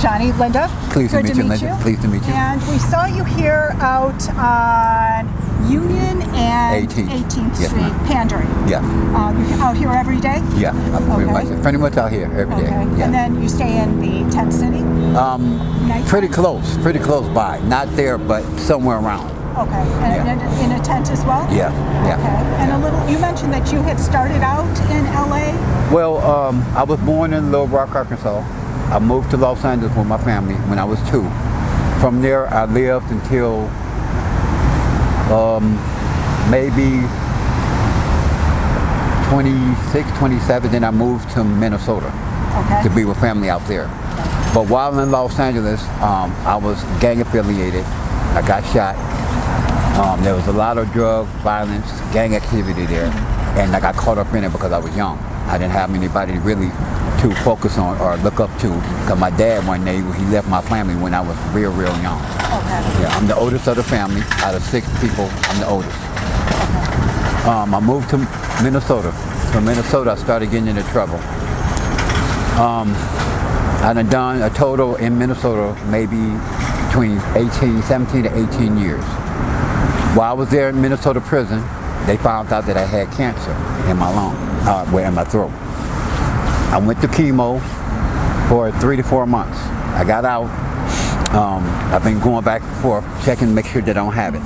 Johnny. Linda. Pleased to Good meet you, Linda. Pleased to meet you. And we saw you here out on Union and 18th Yes, Street, ma'am. pandering. Yeah. You're out here every day? Yeah, I'm pretty much out here every day. Okay. Yeah. And then you stay in the tent city? Pretty close by. Not there, but somewhere around. Okay. And in a tent as well? Yeah, yeah. Okay. And you mentioned that you had started out in LA? Well, I was born in Little Rock, Arkansas. I moved to Los Angeles with my family when I was 2. From there, I lived until maybe 26, 27. Then I moved to Minnesota to be with family out there. But while in Los Angeles, I was gang affiliated. I got shot. There was a lot of drug, violence, gang activity there, and I got caught up in it because I was young. I didn't have anybody really to focus on or look up to, because my dad one day, he left my family when I was real young. Okay. Yeah, I'm the oldest of the family. Out of 6 people, I'm the oldest. I moved to Minnesota. From Minnesota, I started getting into trouble. I done a total in Minnesota maybe between 17 to 18 years. While I was there in Minnesota prison, they found out that I had cancer in my lung, in my throat. I went to chemo for 3 to 4 months. I got out. I've been going back and forth, checking to make sure they don't have it.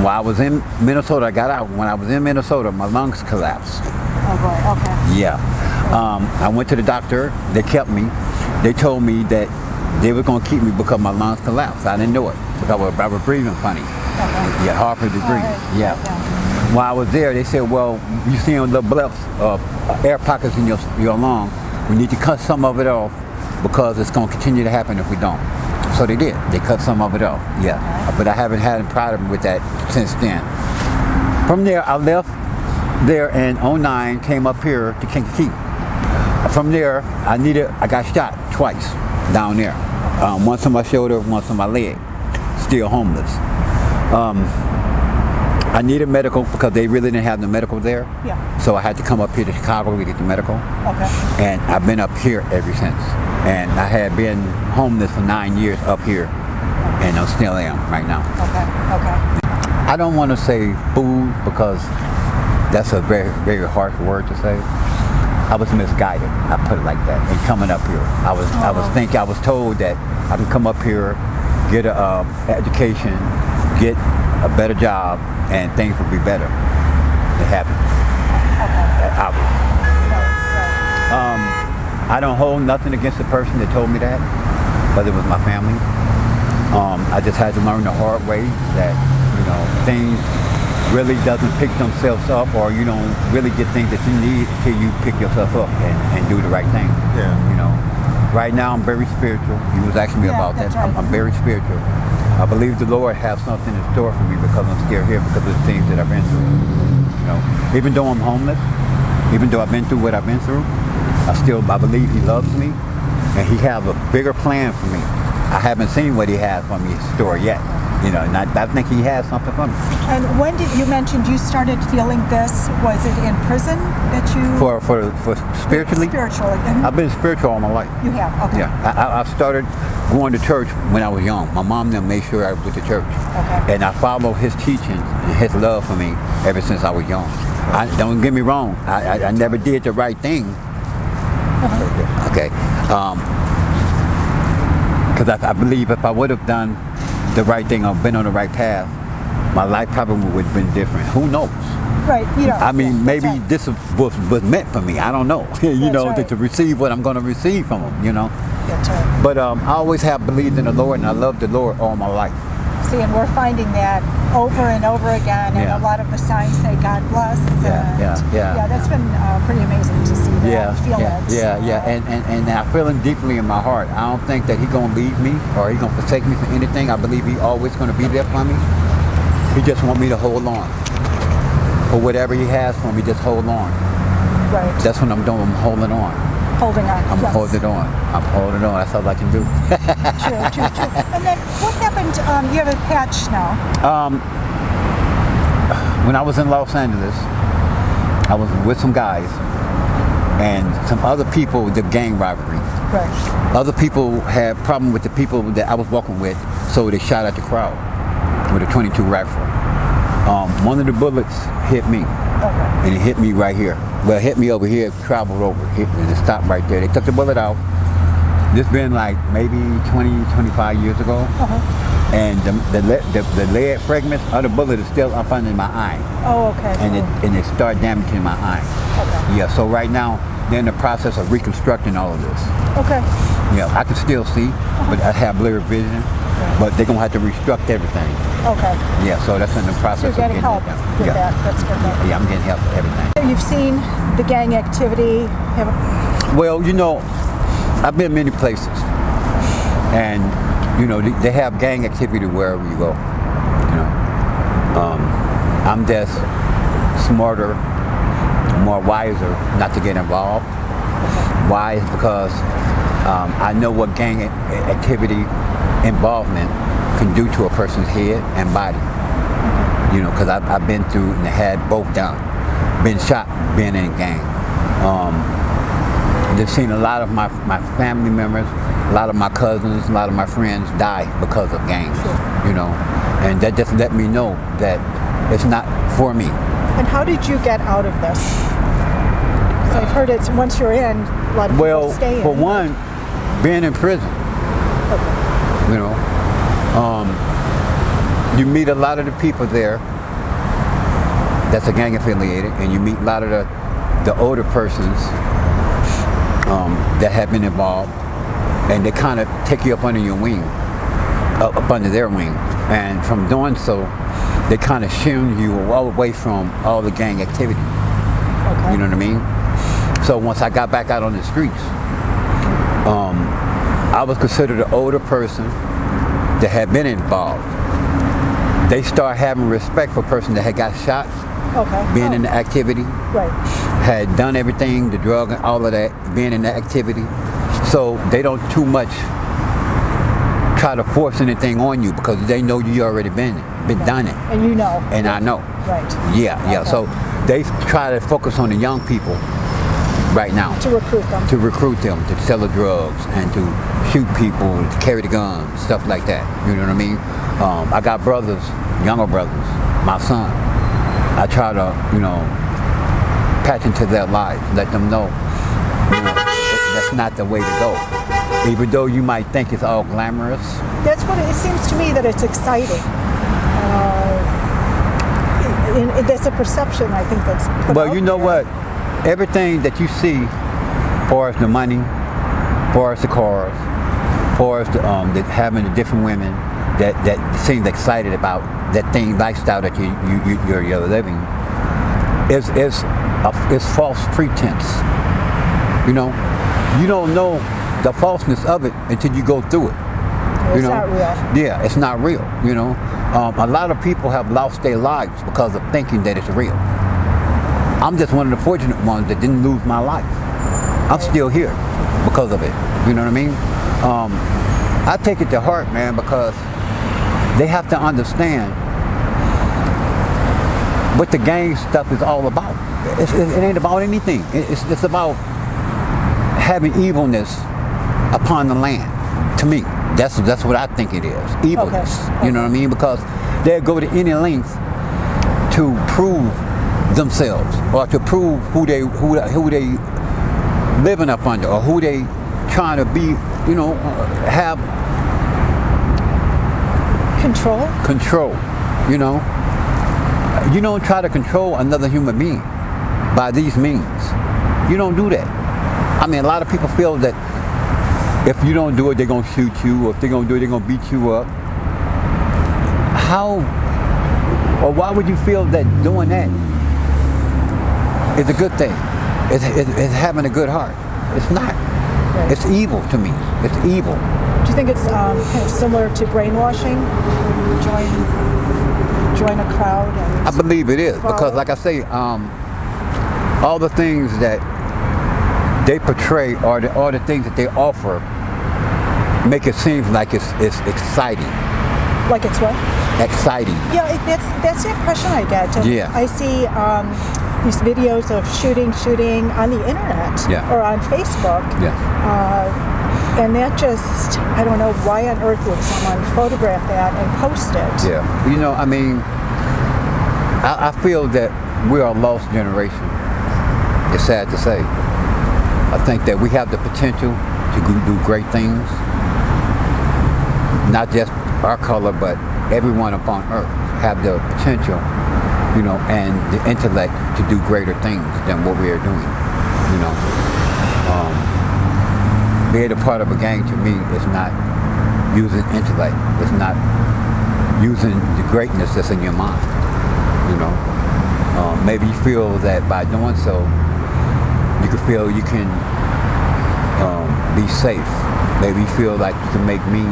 While I was in Minnesota, I got out. When I was in Minnesota, my lungs collapsed. Oh boy, okay. Yeah. I went to the doctor. They kept me. They told me that they were going to keep me because my lungs collapsed. I didn't know it because I was breathing funny. Okay. Yeah, hard for me to breathe. Right. Yeah. While I was there, they said, well, you see little blips of air pockets in your lung. We need to cut some of it off because it's going to continue to happen if we don't. So they did. They cut some of it off. Yeah. Okay. But I haven't had a problem with that since then. From there, I left there in 09, came up here to Kankakee. From there, I got shot twice down there. Once on my shoulder, once on my leg. Still homeless. I needed medical because they really didn't have the medical there. Yeah. So I had to come up here to Chicago to get the medical. Okay. And I've been up here ever since. And I had been homeless for 9 years up here. And I still am right now. Okay. I don't want to say food because that's a very harsh word to say. I was misguided. I put it like that. And coming up here, I was told that I can come up here, get an education, get a better job, and things would be better. It happened. I don't hold nothing against the person that told me that, but it was my family. I just had to learn the hard way that, things really doesn't pick themselves up, or you don't really get things that you need until you pick yourself up and do the right thing. Yeah. Right now I'm very spiritual. You was asking me about that. Right. I'm very spiritual. I believe the Lord has something in store for me because I'm still here because of the things that I've been through. Even though I'm homeless, even though I've been through what I've been through, I believe He loves me and He has a bigger plan for me. I haven't seen what He has for me in store yet. And I think He has something for me. And when did you mentioned you started feeling this? Was it in prison that you? For spiritually? Spiritually. I've been spiritual all my life. You have, okay. Yeah, I started going to church when I was young. My mom then made sure I went to church. Okay. And I followed His teachings and His love for me ever since I was young. Don't get me wrong, I never did the right thing. Okay. Because I believe if I would have done the right thing or been on the right path, my life probably would have been different. Who knows? Right. I mean, maybe this was meant for me. I don't know. To receive what I'm going to receive from Him. That's right. But I always have believed in the Lord, and I love the Lord all my life. See, and we're finding that over and over again, and a lot of the signs say God bless. Yeah, that's been pretty amazing to see that, feel that. And I feel it deeply in my heart. I don't think that He's going to leave me or He's going to forsake me for anything. I believe He's always going to be there for me. He just wants me to hold on. For whatever He has for me, just hold on. Right. That's what I'm doing. I'm holding on. Holding on. I'm holding on. I'm holding on. That's all I can do. True. And then what happened? You have a patch now. When I was in Los Angeles, I was with some guys and some other people did gang robberies. Right. Other people had problem with the people that I was walking with, so they shot at the crowd with a .22 rifle. One of the bullets hit me, and it hit me right here. Well, it hit me over here, traveled over, hit me, and it stopped right there. They took the bullet out. This been like maybe 20, 25 years ago, and the lead fragments of the bullet is still up under my eye. Oh, okay. And it started damaging my eye. Okay. Yeah, so right now, they're in the process of reconstructing all of this. Okay. Yeah, I can still see, but I have blurred vision. But they're gonna have to reconstruct everything. Okay. Yeah, so that's in the process. So you're getting help with that. That's good. Yeah, I'm getting help with everything. You've seen the gang activity. Well, you know, I've been many places, and you know they have gang activity wherever you go. You know, I'm just smarter, more wiser not to get involved. Why? Is because I know what gang activity involvement can do to a person's head and body. You know, because I've been through and had both done. Been shot being in a gang. They've seen a lot of my family members, a lot of my cousins, a lot of my friends die because of gangs. You know, and that just let me know that it's not for me. And how did you get out of this? So I've heard it's once you're in, a lot of people stay in. Well, for one, being in prison. You know, you meet a lot of the people there that's a gang affiliated, and you meet a lot of the older persons that have been involved, and they kind of take you up under your wing, up under their wing, and from doing so, they kind of shield you away from all the gang activity. Okay. You know what I mean? So once I got back out on the streets, I was considered an older person that had been involved. They start having respect for a person that had got shot, being in the activity, had done everything, the drug and all of that, being in the activity. So they don't too much try to force anything on you because they know you already been done it. And you know. And I know. Right. Yeah. So they try to focus on the young people right now. To recruit them. To recruit them, to sell the drugs, and to shoot people, to carry the guns, stuff like that. You know what I mean? I got brothers, younger brothers, my son. I try to, you know, patch into their lives, let them know, you know, that's not the way to go. Even though you might think it's all glamorous. That's what it seems to me, that it's exciting. There's a perception, I think, that's put Well, out you know there. what? Everything that you see, far as the money, far as the cars, far as the having the different women that seems excited about that thing lifestyle that you're living, is false pretense. You know, you don't know the falseness of it until you go through it. It's not real. Yeah, it's not real. You know, a lot of people have lost their lives because of thinking that it's real. I'm just one of the fortunate ones that didn't lose my life. I'm still here because of it. You know what I mean? I take it to heart, man, because they have to understand what the gang stuff is all about. It ain't about anything. It's about having evilness upon the land. To me, that's what I think it is. Evilness. Okay. You know what I mean? Because they'll go to any length to prove themselves, or to prove who they living up under, or who they trying to be, you know, have control. You know, you don't try to control another human being by these means. You don't do that. I mean, a lot of people feel that if you don't do it, they're gonna shoot you, or if they're gonna do it, they're gonna beat you up. How, or why would you feel that doing that is a good thing? It's having a good heart. It's not. Right. It's evil to me. It's evil. Do you think it's kind of similar to brainwashing? Join a crowd? And I believe it is, follow? because like I say, all the things that they portray, or the things that they offer, make it seem like it's exciting. Like it's what? Exciting. Yeah, that's the impression I get. And Yeah. I see these videos of shooting on the internet or on Facebook. And that just, I don't know why on earth would someone photograph that and post it. Yeah. You know, I mean, I feel that we are a lost generation. It's sad to say. I think that we have the potential to do great things. Not just our color, but everyone upon earth have the potential, you know, and the intellect to do greater things than what we are doing, you know. Being a part of a gang to me is not using intellect. It's not using the greatness that's in your mind, you know. Maybe you feel that by doing so, you can feel you can be safe. Maybe you feel like you can make meat.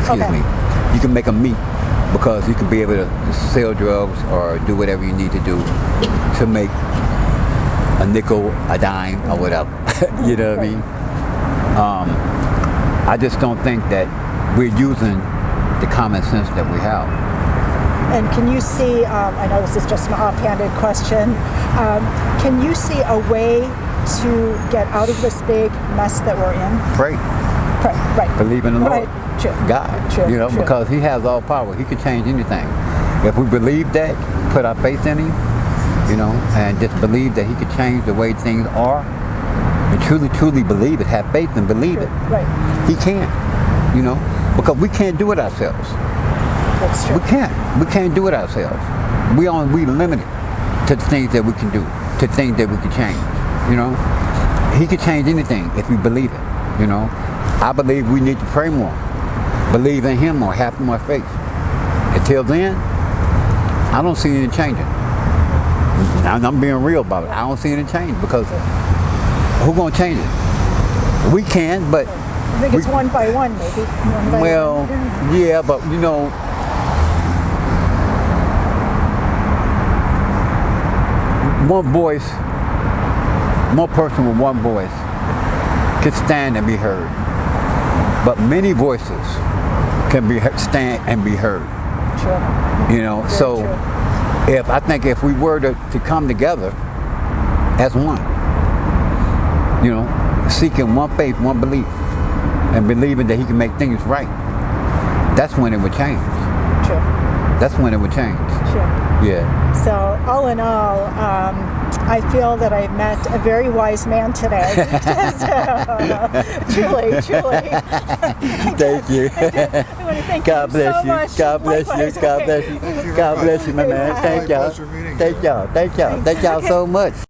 Excuse me. You can make a meat because you can be able to sell drugs or do whatever you need to do to make a nickel, a dime, or whatever. You know what I mean? I just don't think that we're using the common sense that we have. And can you see, I know this is just an offhanded question, can you see a way to get out of this big mess that we're in? Pray, right. Believe in the Lord, True. God, True. you know, True. because He has all power. He can change anything. If we believe that, put our faith in Him, you know, and just believe that He could change the way things are, and truly believe it, have faith and believe it. Right. He can, you know, because we can't do it ourselves. That's true. We can't do it ourselves. We limited to the things that we can do, to things that we can change, you know. He can change anything if we believe it, you know. I believe we need to pray more, believe in Him more, have more faith. Until then, I don't see any changing. I'm being real about it. I don't see any change because who's going to change it? We can, but I think it's one by one, maybe. Well, yeah, but you know, one voice, one person with one voice can stand and be heard, but many voices can stand and be heard. True. You know, Very so true. I think if we were to come together as one, you know, seeking one faith, one belief, and believing that He can make things right, that's when it would change. True. That's when it would change. Sure. Yeah. So all in all, I feel that I met a very wise man today. Truly. Thank you. I want to thank God you bless so you. much. God bless you. Likewise. God bless you. God bless you, my man. Thank y'all. Thank y'all so much.